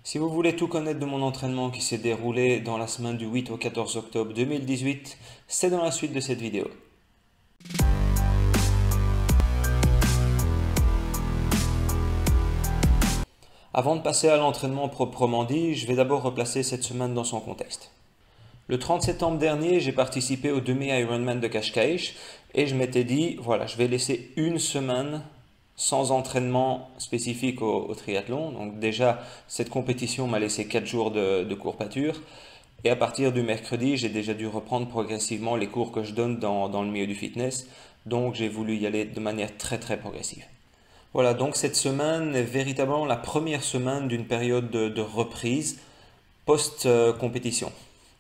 Si vous voulez tout connaître de mon entraînement qui s'est déroulé dans la semaine du 8 au 14 octobre 2018, c'est dans la suite de cette vidéo. Avant de passer à l'entraînement proprement dit, je vais d'abord replacer cette semaine dans son contexte. Le 30 septembre dernier, j'ai participé au demi-Ironman de Cascais et je m'étais dit, voilà, je vais laisser une semaine sans entraînement spécifique au triathlon. Donc déjà, cette compétition m'a laissé 4 jours de courbature. Et à partir du mercredi, j'ai déjà dû reprendre progressivement les cours que je donne dans le milieu du fitness. Donc j'ai voulu y aller de manière très progressive. Voilà, donc cette semaine est véritablement la première semaine d'une période de reprise post-compétition.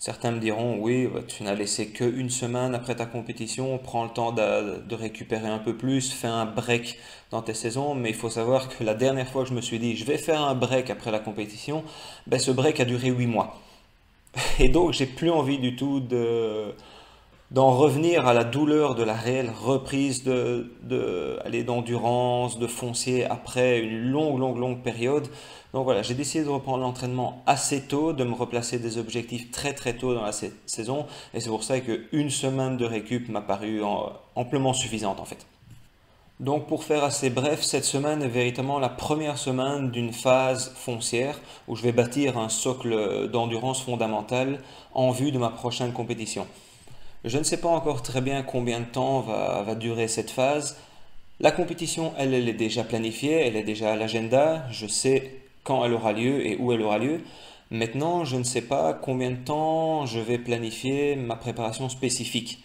Certains me diront, oui, tu n'as laissé qu'une semaine après ta compétition, prends le temps de récupérer un peu plus, fais un break dans tes saisons, mais il faut savoir que la dernière fois que je me suis dit, je vais faire un break après la compétition, ben, ce break a duré 8 mois. Et donc, j'ai plus envie du tout d'en revenir à la douleur de la réelle reprise d'endurance, de foncier après une longue période. Donc voilà, j'ai décidé de reprendre l'entraînement assez tôt, de me replacer des objectifs très tôt dans la saison. Et c'est pour ça qu'une semaine de récup m'a paru amplement suffisante en fait. Donc pour faire assez bref, cette semaine est véritablement la première semaine d'une phase foncière où je vais bâtir un socle d'endurance fondamentale en vue de ma prochaine compétition. Je ne sais pas encore très bien combien de temps va durer cette phase. La compétition, elle est déjà planifiée, elle est déjà à l'agenda. Je sais quand elle aura lieu et où elle aura lieu. Maintenant, je ne sais pas combien de temps je vais planifier ma préparation spécifique.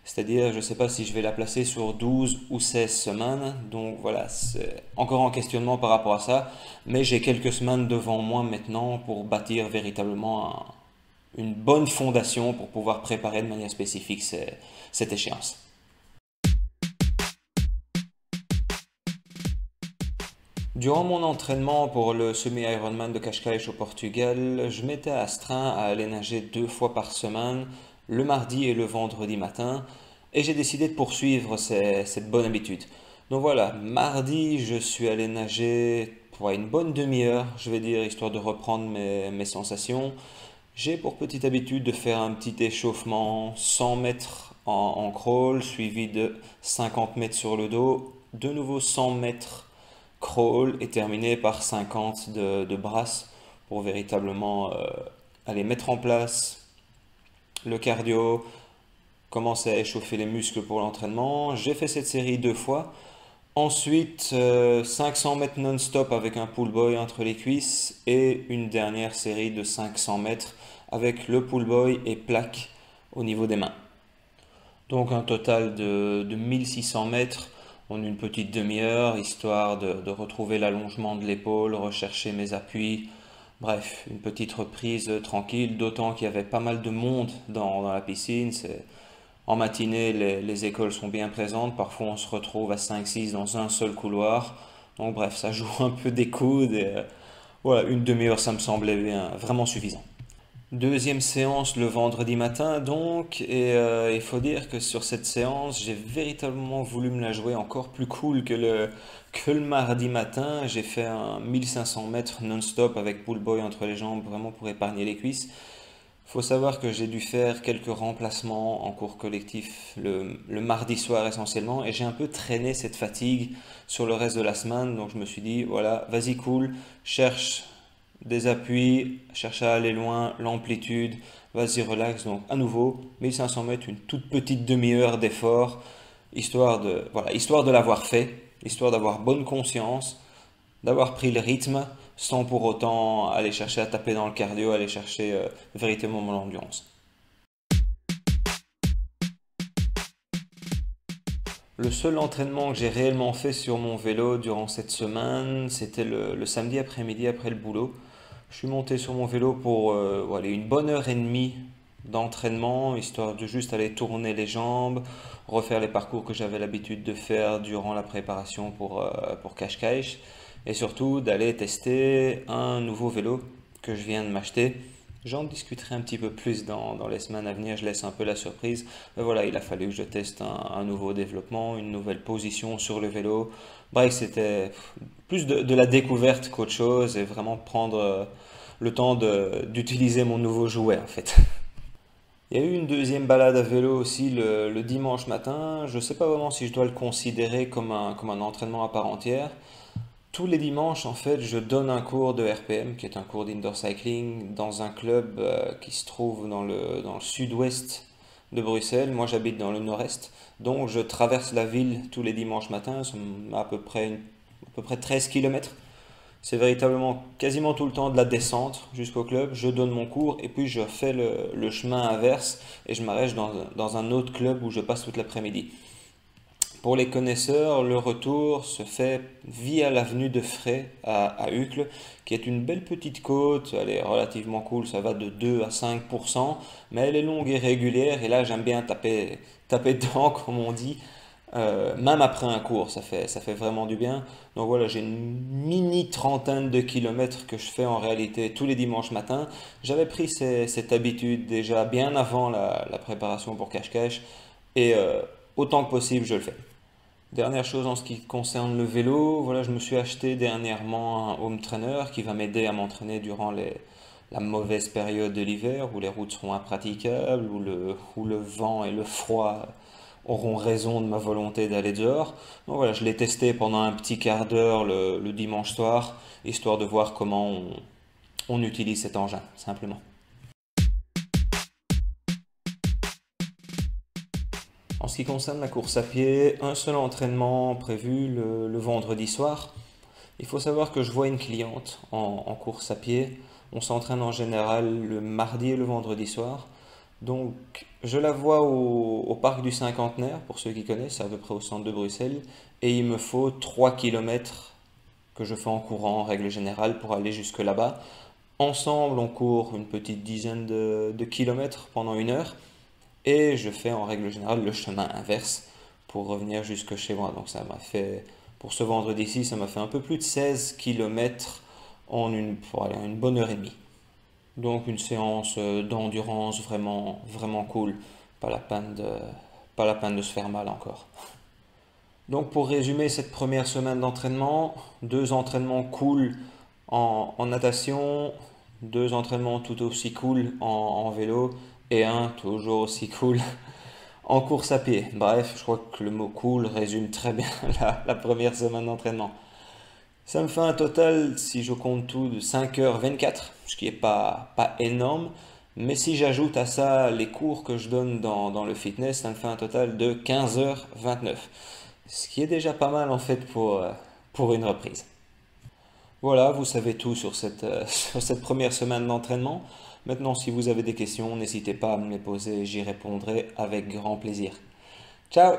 C'est-à-dire, je ne sais pas si je vais la placer sur 12 ou 16 semaines. Donc voilà, c'est encore en questionnement par rapport à ça. Mais j'ai quelques semaines devant moi maintenant pour bâtir véritablement une bonne fondation pour pouvoir préparer de manière spécifique cette échéance. Durant mon entraînement pour le semi-Ironman de Cascais au Portugal, je m'étais astreint à aller nager 2 fois par semaine, le mardi et le vendredi matin, et j'ai décidé de poursuivre cette bonne habitude. Donc voilà, mardi, je suis allé nager pour une bonne demi-heure, je vais dire, histoire de reprendre mes sensations. J'ai pour petite habitude de faire un petit échauffement 100 mètres en crawl, suivi de 50 mètres sur le dos, de nouveau 100 mètres crawl et terminé par 50 de brasse pour véritablement aller mettre en place le cardio, commencer à échauffer les muscles pour l'entraînement. J'ai fait cette série 2 fois. Ensuite, 500 mètres non-stop avec un pull boy entre les cuisses et une dernière série de 500 mètres avec le pull boy et plaque au niveau des mains. Donc un total de 1600 mètres en une petite demi-heure, histoire de retrouver l'allongement de l'épaule, rechercher mes appuis. Bref, une petite reprise tranquille, d'autant qu'il y avait pas mal de monde dans la piscine. En matinée, les écoles sont bien présentes. Parfois, on se retrouve à 5-6 dans un seul couloir. Donc bref, ça joue un peu des coudes. Et, voilà, une demi-heure, ça me semblait bien, vraiment suffisant. Deuxième séance le vendredi matin donc, et il faut dire que sur cette séance, j'ai véritablement voulu me la jouer encore plus cool que le mardi matin. J'ai fait un 1500 mètres non-stop avec pull boy entre les jambes, vraiment pour épargner les cuisses. Faut savoir que j'ai dû faire quelques remplacements en cours collectif le mardi soir essentiellement, et j'ai un peu traîné cette fatigue sur le reste de la semaine, donc je me suis dit, voilà, vas-y cool, cherche des appuis, cherche à aller loin, l'amplitude, vas-y relax. Donc à nouveau, 1500 mètres, une toute petite demi-heure d'effort, histoire de l'avoir fait, histoire d'avoir bonne conscience, d'avoir pris le rythme, sans pour autant aller chercher à taper dans le cardio, aller chercher véritablement l'endurance. Le seul entraînement que j'ai réellement fait sur mon vélo durant cette semaine, c'était le samedi après-midi après le boulot. Je suis monté sur mon vélo pour voilà, une bonne heure et demie d'entraînement, histoire de juste aller tourner les jambes, refaire les parcours que j'avais l'habitude de faire durant la préparation pour Cascais, et surtout d'aller tester un nouveau vélo que je viens de m'acheter, J'en discuterai un petit peu plus dans les semaines à venir, je laisse un peu la surprise. Mais voilà, il a fallu que je teste un nouveau développement, une nouvelle position sur le vélo. Bref, c'était plus de la découverte qu'autre chose et vraiment prendre le temps d'utiliser mon nouveau jouet en fait. Il y a eu une deuxième balade à vélo aussi le dimanche matin. Je ne sais pas vraiment si je dois le considérer comme un entraînement à part entière. Tous les dimanches, en fait, je donne un cours de RPM, qui est un cours d'indoor cycling, dans un club qui se trouve dans le sud-ouest de Bruxelles. Moi, j'habite dans le nord-est. Donc, je traverse la ville tous les dimanches matins. C'est à peu près 13 km. C'est véritablement quasiment tout le temps de la descente jusqu'au club. Je donne mon cours et puis je fais le chemin inverse et je m'arrête dans un autre club où je passe toute l'après-midi. Pour les connaisseurs, le retour se fait via l'avenue de Fray à Uccle, qui est une belle petite côte. Elle est relativement cool, ça va de 2 à 5%, mais elle est longue et régulière. Et là, j'aime bien taper dedans, comme on dit, même après un cours, ça fait vraiment du bien. Donc voilà, j'ai une mini trentaine de kilomètres que je fais en réalité tous les dimanches matins. J'avais pris cette habitude déjà bien avant la préparation pour cache-cache, et autant que possible, je le fais. Dernière chose en ce qui concerne le vélo, voilà, je me suis acheté dernièrement un home trainer qui va m'aider à m'entraîner durant la mauvaise période de l'hiver où les routes seront impraticables, où le vent et le froid auront raison de ma volonté d'aller dehors. Donc voilà, je l'ai testé pendant un petit quart d'heure le dimanche soir, histoire de voir comment on utilise cet engin, simplement. En ce qui concerne la course à pied, un seul entraînement prévu le vendredi soir. Il faut savoir que je vois une cliente en course à pied. On s'entraîne en général le mardi et le vendredi soir. Donc je la vois au parc du Cinquantenaire, pour ceux qui connaissent, c'est à peu près au centre de Bruxelles. Et il me faut 3 kilomètres que je fais en courant en règle générale pour aller jusque là-bas. Ensemble, on court une petite dizaine de kilomètres pendant une heure. Et je fais en règle générale le chemin inverse pour revenir jusque chez moi. Donc ça m'a fait, pour ce vendredi-ci, ça m'a fait un peu plus de 16 kilomètres en une bonne heure et demie. Donc une séance d'endurance vraiment, vraiment cool. Pas la peine pas la peine de se faire mal encore. Donc pour résumer cette première semaine d'entraînement, deux entraînements cool en natation, deux entraînements tout aussi cool en vélo et un toujours aussi cool en course à pied. Bref, je crois que le mot cool résume très bien la première semaine d'entraînement. Ça me fait un total, si je compte tout, de 5h24, ce qui n'est pas énorme. Mais si j'ajoute à ça les cours que je donne dans le fitness, ça me fait un total de 15h29. Ce qui est déjà pas mal en fait pour une reprise. Voilà, vous savez tout sur sur cette première semaine d'entraînement. Maintenant, si vous avez des questions, n'hésitez pas à me les poser, j'y répondrai avec grand plaisir. Ciao!